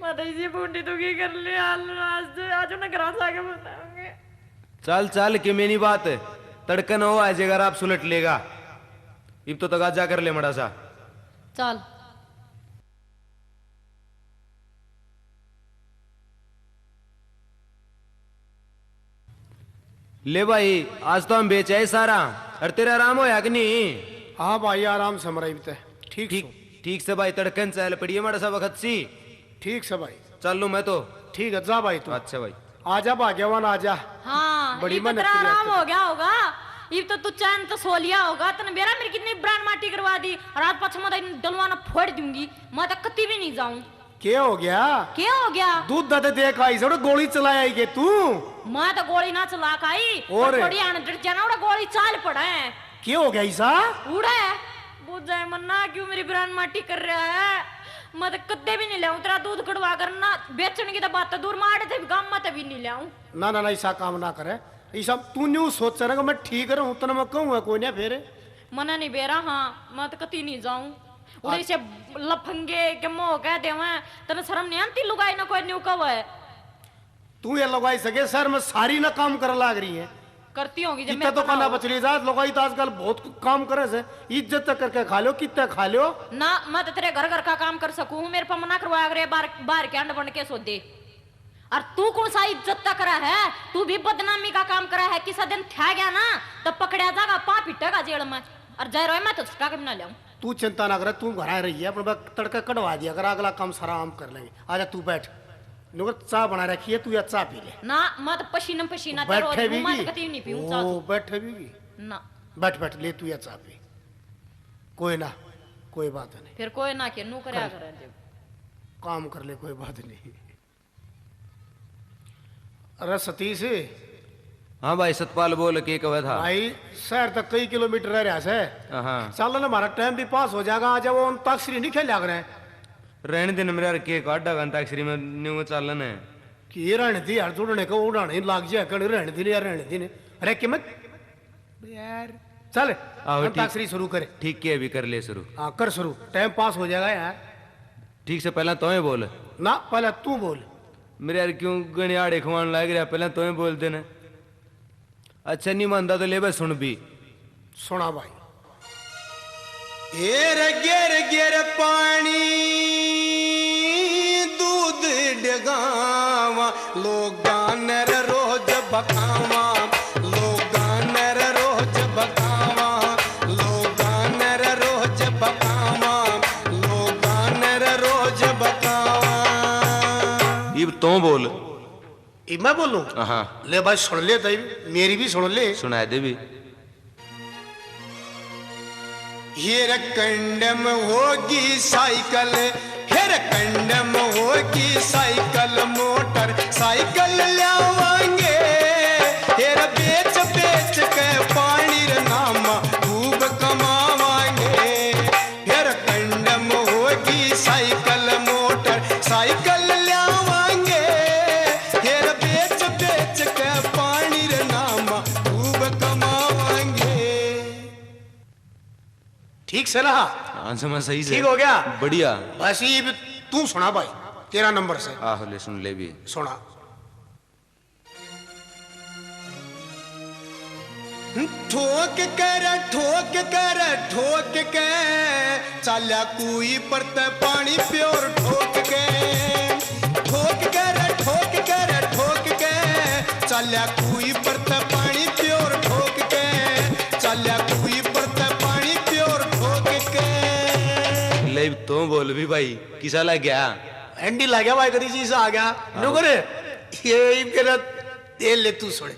माता जी बूंदी तो की कर ले आज उन्हें घर से आके बताओगे। चल चल कि मेरी बात तड़कन हो आज अगर आप सुलट लेगा इब तो तगाजा कर ले मड़ा सा। चल ले भाई आज तो हम बेचे सारा और तेरा आराम होया कि नहीं? हाँ भाई आराम से मरा ठीक ठीक ठीक से भाई तड़कन चल पड़िए मड़ा सा वक्त सी। ठीक से भाई चल लू मैं तो। ठीक है जा भाई तू। अच्छा भाई आजा भाग्यवान आजा। हाँ बड़ी ये तो मेहनत तेरा करी आराम आज हो गया होगा। ये तो तू चैन तो सो लिया होगा। तने मेरा मेरी कितनी ब्रांड माटी करवा दी और आज पाछा मैं डलवाना फोड़ दूंगी। मैं तो कती भी नहीं जाऊं। क्या हो गया? क्या हो गया? दूध दादे देख आई से गोली चलाया के तू। मैं तो गोली ना चला खाई और थोड़ी आने डर जाना उड़ा गोली चाल पड़ा है। क्या हो गया ईसा? उड़ा है बुझ जाए मन्ना क्यों मेरी ब्रांड माटी कर रहा है। मैं तो कद्दे भी नहीं लाऊं तेरा दूध कड़वा कर ना बेचने की तो बात तो दूर मारे थे गांव में तभी नहीं लाऊं। ना ना ना ऐसा काम ना करे। ऐसा तू न्यू सोच रहा मैं ठीक रहूं उतना मैं कहूँ कोई ना फिर मना नहीं बेरा। हाँ मैं तो कती नहीं जाऊं उड़े से लफंगे के मोह कह दे मैं तेरे शर्म नहीं आती लुगाई ना कोई न्यू कव है। तू ये लगाई सके सर मैं सारी ना काम कर लाग रही है करती होगी जब कितना तो करना बचली जात लगाई तो आजकल बहुत काम करे से इज्जत करके खा लो कितना खा लो ना। मैं तो तेरे घर घर का काम कर सकूं मेरे पर मना करवाया करे बाहर के अंड बन के सो दे। और तू कौन सा इज्जत तक करा है? तू भी बदनामी का काम करा है। किसा दिन था गया ना तो पकड़ा जाएगा पा पिटेगा जेल में और जय रोए मैं तो छुटका के बना लाऊं। तू चिंता ना करे तू घर आ रही है अपने तड़का कटवा दिया अगर अगला काम सारा हम कर लेंगे। आजा तू बैठ चाय बना रखी है तू या चाय पी ले ना। मैं तो पसीना पसीना बैठे भी नहीं पीऊं चाय बैठे भी ना। बैठ बैठ ले तू या चाय पी कोई ना कोई बात नहीं। फिर कोई ना के नू करया करे काम कर ले कोई बात नहीं। अरे सतीश। हाँ भाई सतपाल बोल के कहा था भाई शहर तक कई किलोमीटर रह रहा है। हाँ चल ना हमारा टाइम भी पास हो जाएगा। आज वो अंताक्षरी नहीं खेल लग रहे हैं रहने दिन मेरा के काटा अंताक्षरी में न्यू चालन है कि ये रहने थी यार जुड़ने को उड़ाने लाग जाए कड़ रहने थी यार रहने थी अरे कि मत यार चल अंताक्षरी शुरू करे। ठीक है अभी कर ले शुरू। हाँ कर शुरू टाइम पास हो जाएगा यार। ठीक से पहला तो बोल ना पहले तू बोल। मेरे यार क्यों गणियाड़े खवान लग रहा पहले तो बोल देना। अच्छा नहीं मानता तो ले बस सुन भी सुना भाई। एर गिर गिर पानी दूध डगावा लोग गानर रोज बकावा लोग गानर रोज बकावा लोग गानर रोज बकावा लोग गानर रोज बकावा। अब तो बोल। मैं बोलूं? हाँ ले भाई सुन ले तई मेरी भी सुन ले। सुना दे भी। हेर कंडम होगी साइकिल हेर कंडम होगी साइकिल मोटर साइकिल लावांगे हेर बेच बेच के पानी रे नामा खूब कमावांगे। हेर कंडम होगी साइकिल मोटर साइकिल लावांगे हेर बेच बेच के पानी रे नामा खूब कमावांगे। ठीक से रहा? हाँ समझ सही से ठीक हो गया बढ़िया। बस ये तू सुना भाई तेरा नंबर से। आहो ले सुन ले भी सुना। ठोक कर ठोक कर ठोक के चाल्या कुई परत पानी प्योर ठोक के ठोक कर ठोक कर ठोक के चाल्या कुई परत पानी प्योर ठोक के चाल्या कुई परत पानी प्योर ठोक के। ले तो बोल भी भाई किसा लग गया? हैंडी लग गया भाई कदी चीज आ गया नुकर ये के दे ले तू सुन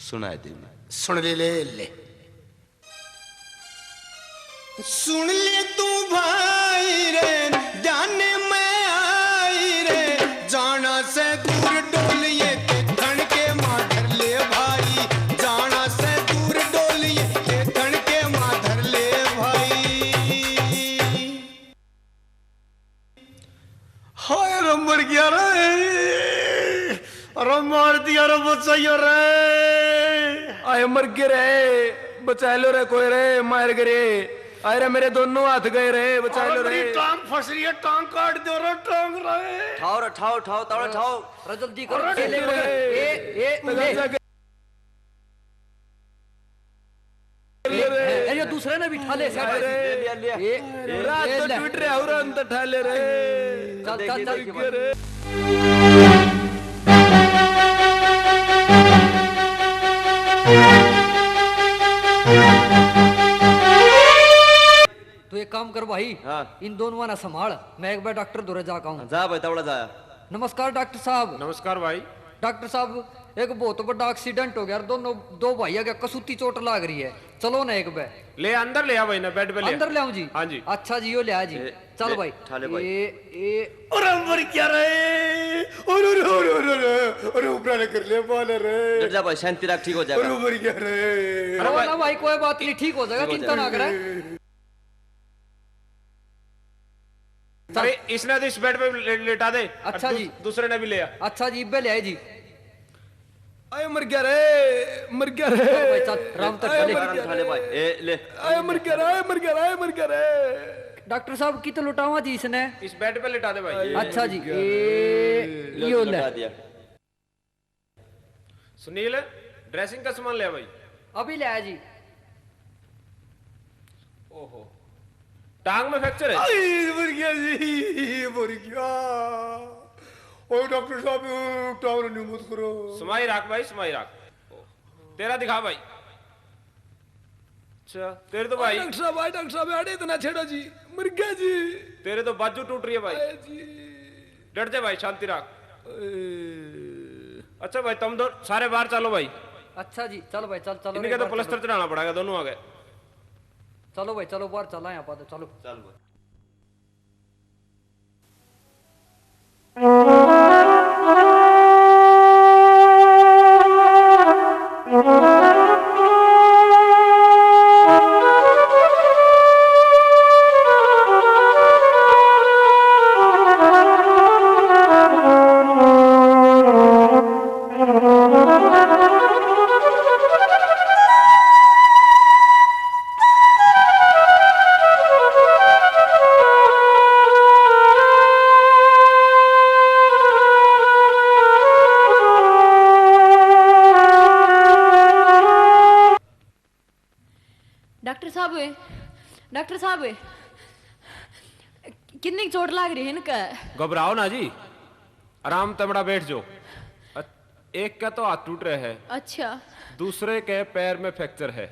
सुना दे सुन ले ले ले सुन ले तू भाई रे जाने मैं आई रे जाना से दूर डोलिए के धन के मार ले भाई मार दिया रे बचाइयो रे। आए मर गए रे, बचा लो रे कोई रे, मार गए रे। आए रे मेरे दोनों हाथ गए रे, बचा लो रे। मेरी टांग फंस रही है, टांग काट दो रे, टांग रे। ठाओ रे ठाओ ठाओ तावड़े ठाओ। अरे जल्दी करो, अरे ले ले। ये दूसरे ने बिठा ले सेठ। ये रात तो टूट रहे और अंत ठाले रे। चल चल चल। तू एक काम कर भाई, हाँ। इन दोनों ना संभाल, मैं एक बार डॉक्टर दूर जाका हूँ। जा भाई तवड़ा जाया। नमस्कार डॉक्टर साहब। नमस्कार भाई। डॉक्टर साहब एक बहुत बड़ा एक्सीडेंट हो गया, दोनों दो भाइयों के कसूती चोट लाग रही है, चलो ना एक बार। ले अंदर ले आ भाई ना, बेड पे ले आ। अंदर ले आऊं जी? हाँ जी। अच्छा जी, यो ले आ जी। चल ले, भाई ठाले भाई। ये अरे मर क्या रे। अरे ऊपर कर ले बाल रे। डर जा भाई, शांति रख, ठीक हो अरे जाएगा। मर क्या रे। अरे ना भाई कोई बात नहीं, ठीक हो जाएगा, चिंता ना करे। अरे इसने तो इस बेड पे लेटा दे। अच्छा और जी। दूसरे ने भी ले आ। अच्छा जी, इब्बे ले आए जी। आए मर गया रे, मर गया रे। चल भाई चल, राम तक चले। आराम ठाले भाई, ए ले। आए मर गया रे, आए मर गया रे, आए मर गया रे। डॉक्टर साहब की तो लुटावा जी इसने। इस बेड पे लेटा दे भाई। अच्छा जी, ये यो ले। लगा दिया। सुनील, ड्रेसिंग का सामान ले आ भाई। अभी ले आया जी। ओहो, टांग में फ्रैक्चर है। आई मर गया जी, मर गया। ओ डॉक्टर साहब टांग नहीं मत करो। समाई राख भाई, समाई राख। तेरा दिखा भाई। अच्छा, तेरे तो भाई, डॉक्टर साहब, आए डॉक्टर साहब, आड़े इतना छेड़ा जी, मर गया जी। तेरे तो बाजू टूट रही है भाई। आए जी। डट जा भाई, शांति रख। अच्छा भाई, तुम दो सारे बाहर चलो भाई। अच्छा जी, चल भाई चल चलो। इनके तो प्लास्टर चढ़ाना पड़ेगा, दोनों आ गए। चलो भाई चलो, बाहर चला यहाँ पर, चलो। चल भाई। डॉक्टर साहब कितनी चोट लग रही है इनका? घबराओ ना जी, आराम तमड़ा बैठ जाओ। एक का तो हाथ टूट रहे है। अच्छा, दूसरे के पैर में फ्रैक्चर है।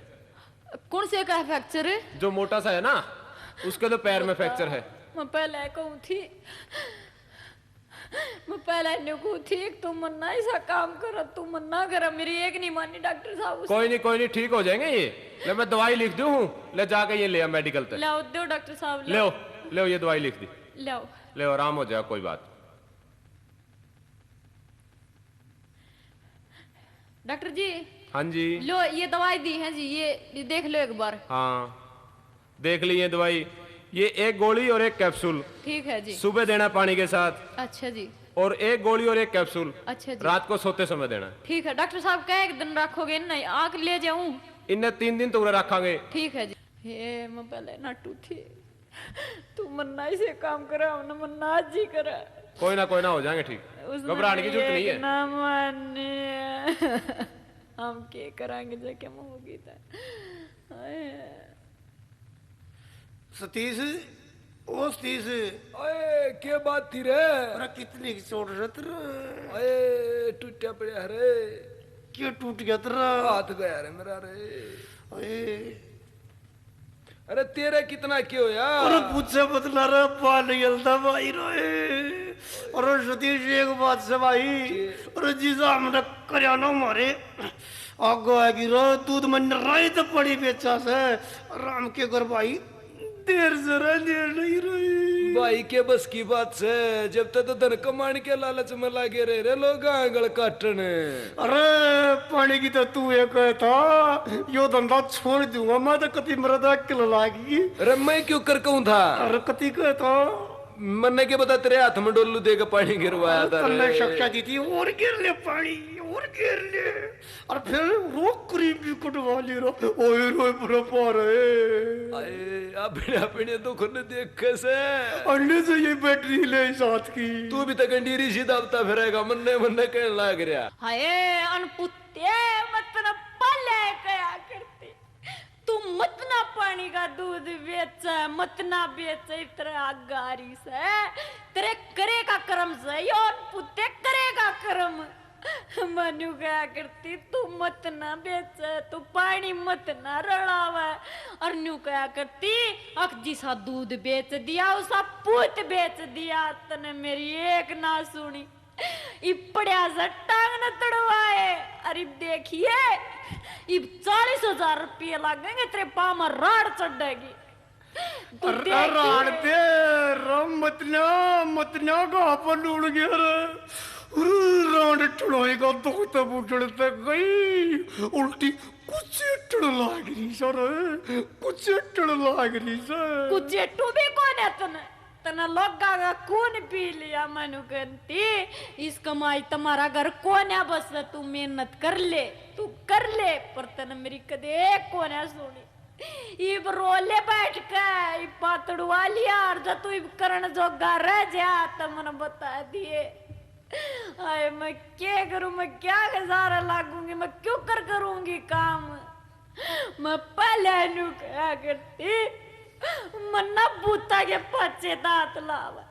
कौन से का फ्रैक्चर है? जो मोटा सा है ना, उसके तो पैर में फ्रैक्चर है। मैं पहले कहूँ थी, मैं पहले नहीं कहूँ थी, तुम मन्ना ऐसा काम करो, तुम मन्ना करो, मेरी एक नहीं मानी डॉक्टर साहब। कोई नहीं, ठीक हो जाएंगे ये। ले मैं दवाई लिख दूं हूँ, ले जाके ये ले आ मेडिकल तक। लाओ दो डॉक्टर साहब, ले ये दवाई लिख दी। लाओ ले, आराम हो जाएगा, कोई बात। डॉक्टर जी। हाँ जी। लो ये दवाई दी है जी, ये देख लो एक बार। हाँ देख ली ये दवाई, ये एक गोली और एक कैप्सूल। ठीक है जी। सुबह देना पानी के साथ। अच्छा जी। और एक गोली और एक कैप्सूल अच्छा जी। रात को सोते समय देना। ठीक है डॉक्टर साहब, क्या एक दिन रखोगे? नहीं आके ले जाऊं? इन्हें 3 दिन तो रखांगे। ठीक है जी। हे मैं पहले नटू थी, तू मन्ना से काम करा, हमने मन्ना आज ही करा। कोई ना हो जाएंगे ठीक, घबराने की जरूरत नहीं है। ना माने हम क्या कराएंगे जाके होगी तो। सतीश, ओ सतीश, अरे क्या बात थी रे? अरे कितनी चोट है तेरा? अरे टूटा पड़ा रे। क्यों टूट गया तेरा? हाथ गया रे मेरा रे। अरे अरे तेरे कितना क्यों यार? अरे पूछे बदला रे, बाल निकलता भाई रे। अरे सतीश एक बात से भाई, अरे जीजा हमने करियाना मारे आगो आएगी रो, दूध मन राई तो पड़ी बेचा से राम के घर भाई, देर जरा देर नहीं रही भाई के बस की बात से, जब तक तो धन कमाने के लालच में लागे रे लोग आंगल काटने। अरे पानी की तो तू एक था, यो धंधा छोड़ दूंगा मैं तो, कति मरदा किल लागी। अरे मैं क्यों कर कहूं था? अरे कति कहता मन्ने के बता तेरे हाथ में डोलू देकर पानी गिरवाया था तन्ने रे। शिक्षा दी थी और गिर ले पानी और गिर ले और फिर रोक करीब भी कटवा ली रो ओए रोए पूरा पार है अपने अपने दुख ने देख कैसे अंडे से ये बैटरी ले साथ की तू भी तक डीरी सीधा दबता फिरेगा मन्ने मन्ने कहने लग रहा हाय अनपुत्ते मत न पले कया करती तू मत ना पानी का दूध बेच मत ना बेच इतरे आगारी से तेरे करेगा कर्म से यो अनपुत्ते करेगा कर्म मनु क्या करती तू मत ना बेच तू पानी मत ना रड़ावे और न्यू क्या करती अख जिसा दूध बेच दिया उसा पूत बेच दिया तने मेरी एक ना सुनी इपड़िया से टांग न तड़वाए अरे देखिए इब 40,000 रुपये लगेंगे तेरे पाँव में राड़ चढ़ेगी राड़ दे रम मत ना का अपन उड़ गया रे राड़ टुड़ाई का दुख तब उठते गई उल्टी कुछ टुड़ लाग रही सर कुछ टुड़ लाग रही सर कुछ टू भी कौन है तना लोगा का कौन पी लिया मनु कहती इस कमाई तुम्हारा घर कौन है बस तू मेहनत कर ले तू कर ले पर तना मेरी कदे कौन है सुनी इब रोले बैठ के इब पातड़वा लिया और जब तू इब करण जोगा रह जा तो मन बता दिए आए मैं क्या करूं मैं क्या गुजारा लागूंगी मैं क्यों करूंगी काम मैं पहले नु क्या करती मन्ना बूता के पचे दांत लावा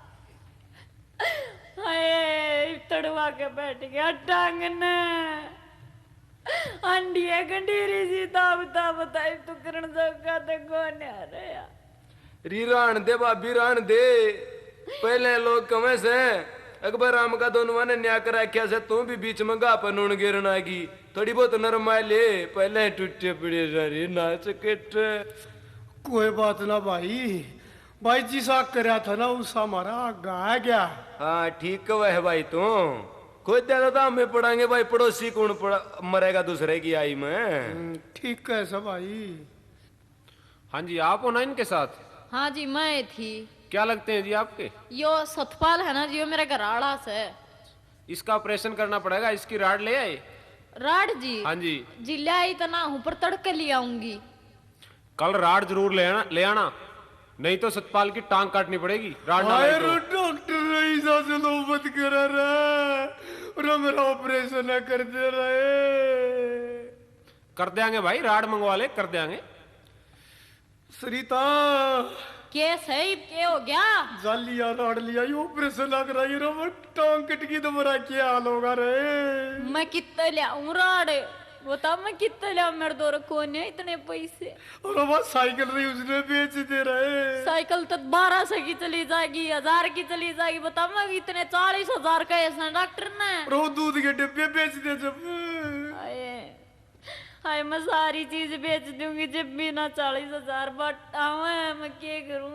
हाय तड़वा के बैठ गया टांग ने अंडिया गंडीरी सी दाब बताई तो करण जोगा ते कौन आ रहा री रान दे भाभी रान दे पहले लोग कमे से अकबर राम का दोनों ने न्या कर रखा से तू भी बीच में गा पर नून गिरना की थोड़ी बहुत नरमाई ले पहले टूटे पड़े सारी नाच केट कोई बात ना भाई जिसा करया था ना उस हमारा गा गया हाँ ठीक है भाई तू खुद ज्यादा तो हमें पढ़ाएंगे भाई पड़ोसी कौन मरेगा दूसरे की आई में ठीक है सब भाई हाँ जी आप हो ना इनके साथ हाँ जी मैं थी क्या लगते हैं जी आपके यो सतपाल है ना जी यो मेरे घर आड़ा से इसका ऑपरेशन करना पड़ेगा इसकी राड ले आए राड जी हाँ जी जी ले आई तो ना ऊपर तड़के ले आऊंगी कल राड जरूर ले आना नहीं तो सतपाल की टांग काटनी पड़ेगी राड ना लाए तो। डॉक्टर ऐसा से नौबत करा रहा मेरा ऑपरेशन कर दे रहे कर देंगे भाई राड मंगवा ले कर देंगे सरिता केस है के हो गया जालिया राड लिया ये ऑपरेशन लग रहा है रो टांग कट गई तो मेरा क्या हाल होगा रे मैं कितने लाऊं राड बता मैं कितने लाऊं मेरे दो कौन है इतने पैसे और वो साइकिल रही उसने बेच दे रहे साइकिल तो 1200 की चली जाएगी 1000 की चली जाएगी बता मैं इतने 40,000 का ऐसा डॉक्टर ने रो दूध के डिब्बे बेच दे जब हाय मैं सारी चीज बेच दूंगी जब भी ना 40,000 बटाऊं मैं क्या करूं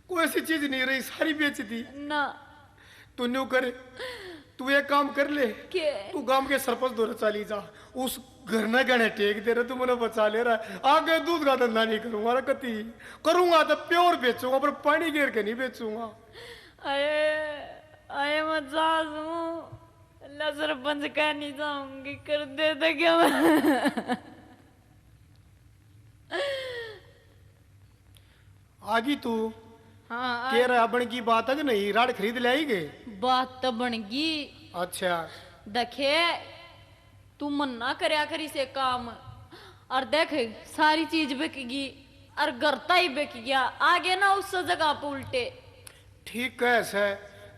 कोई ऐसी चीज नहीं रही सारी बेच दी ना तू न्यू करे तू एक काम कर ले के तू गांव के सरपंच दौरे चली जा उस घर न गणे टेक दे रहे तू मुझे बचा ले रहा है आगे दूध का धंधा नहीं करूंगा ना कती करूंगा तो प्योर बेचूंगा पर पानी गिर के नहीं बेचूंगा आए मैं जा सरपंच का नहीं जाऊंगी कर दे तो क्या आगी तू हाँ कह रहा बन की बात है कि नहीं राड खरीद ले आई गए बात तो बन गई अच्छा देखे तू मन्ना करया करी से काम और देख सारी चीज बिकेगी और गरता ही बिक गया आगे ना उस जगह पे उल्टे ठीक है ऐसे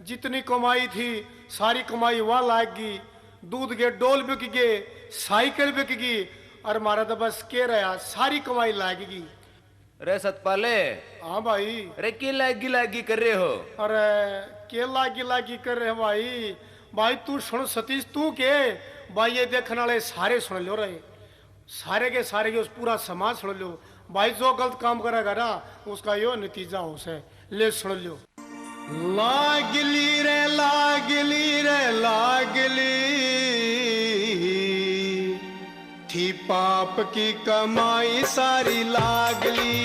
जितनी कमाई थी सारी कमाई वहां लाएगी दूध के डोल बिक गए साइकिल बिक गई और मारा तो बस कह रहा सारी कमाई लाएगी रे सतपाले हाँ भाई अरे की लागी कर रहे हो अरे के लागी कर रहे भाई तू सुन सतीश तू के भाई ये देखने वाले सारे सुन लो रहे सारे के उस पूरा समाज सुन लो भाई जो गलत काम करेगा ना उसका यो नतीजा हो से ले सुन लो लागली थी पाप की कमाई सारी लागली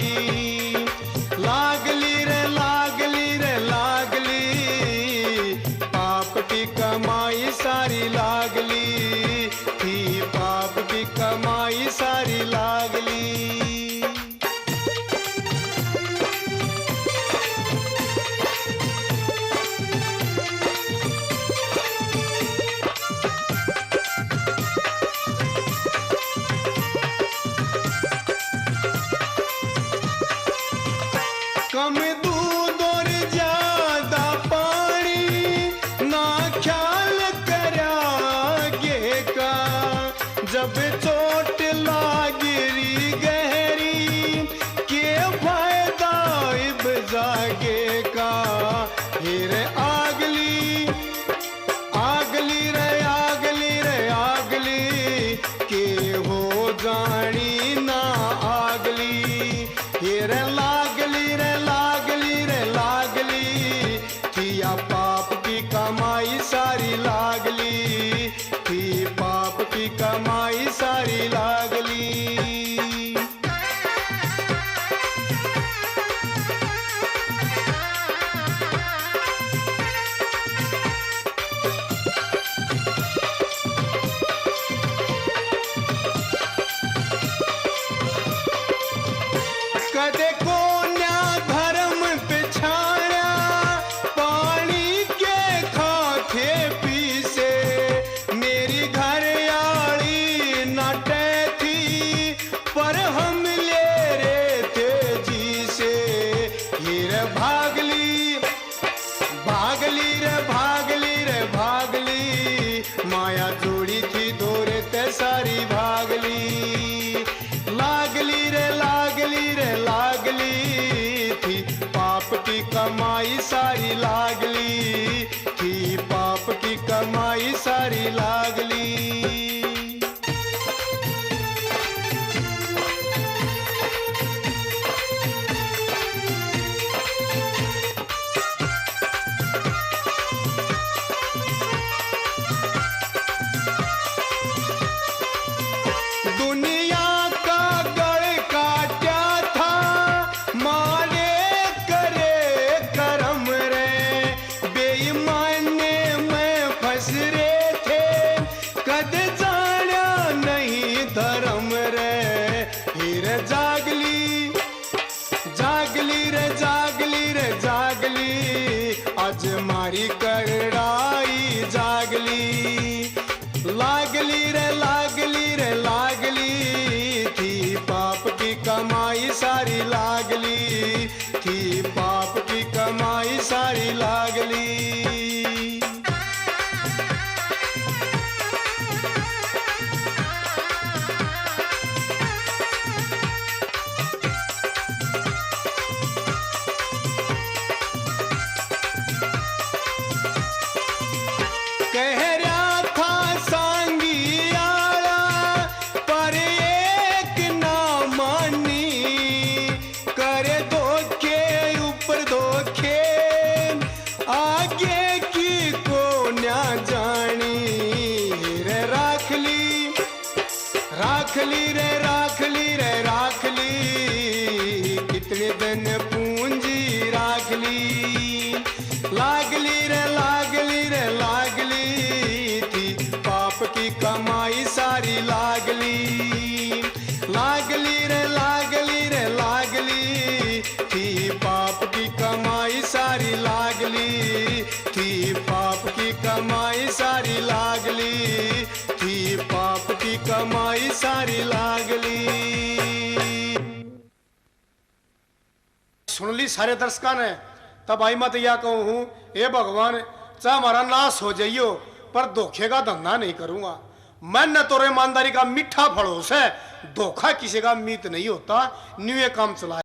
रे रे लागली रे लागली रे लागली किया पाप की कमाई सारी लागली की पाप की कमाई सारी लागली। कदे कोन्या धर्म पिछाड़ा पानी के खाखे पीसे मेरी घर आड़ी नटे थी पर हम ले रहे थे जी से ये रे भागली भागली रे भागली रे भागली माया जोड़ी थी दोरे ते सारी भागली लागली रे लागली रे लागली थी पाप की कमाई सारी लागली थी पाप की कमाई सारी लागली। दुनिया का गढ़ काटा था मारे करे करम रे बेईमाने में फंस रहे थे कद जाना नहीं धर्म रे फिर जागली जागली रे जागली रे जागली आज मारी करड़ाई जागली लागली रे लागली रे लागली थी पाप की कमाई सारी लागली थी पाप की कमाई सारी लागली। कह रहा था सांगी आला पर एक ना मानी करे धोखे ऊपर धोखे आगे की को ना जानी रे राखली राखली रे राखली रे राखली कितने दिन पूंजी राखली लागली रे लागली रे लागली थी पाप की कमाई सारी लागली लागली रे लागली रे लागली थी पाप की कमाई सारी लागली थी पाप की कमाई सारी लागली थी पाप की कमाई सारी लागली। सुन ली सारे दर्शकों ने तब आई मत या कहूँ हूँ हे भगवान चाहे हमारा नाश हो जाइयो पर धोखे का धंधा नहीं करूंगा मैं न तो ईमानदारी का मीठा फड़ोस है धोखा किसी का मीत नहीं होता न्यू ये काम चला।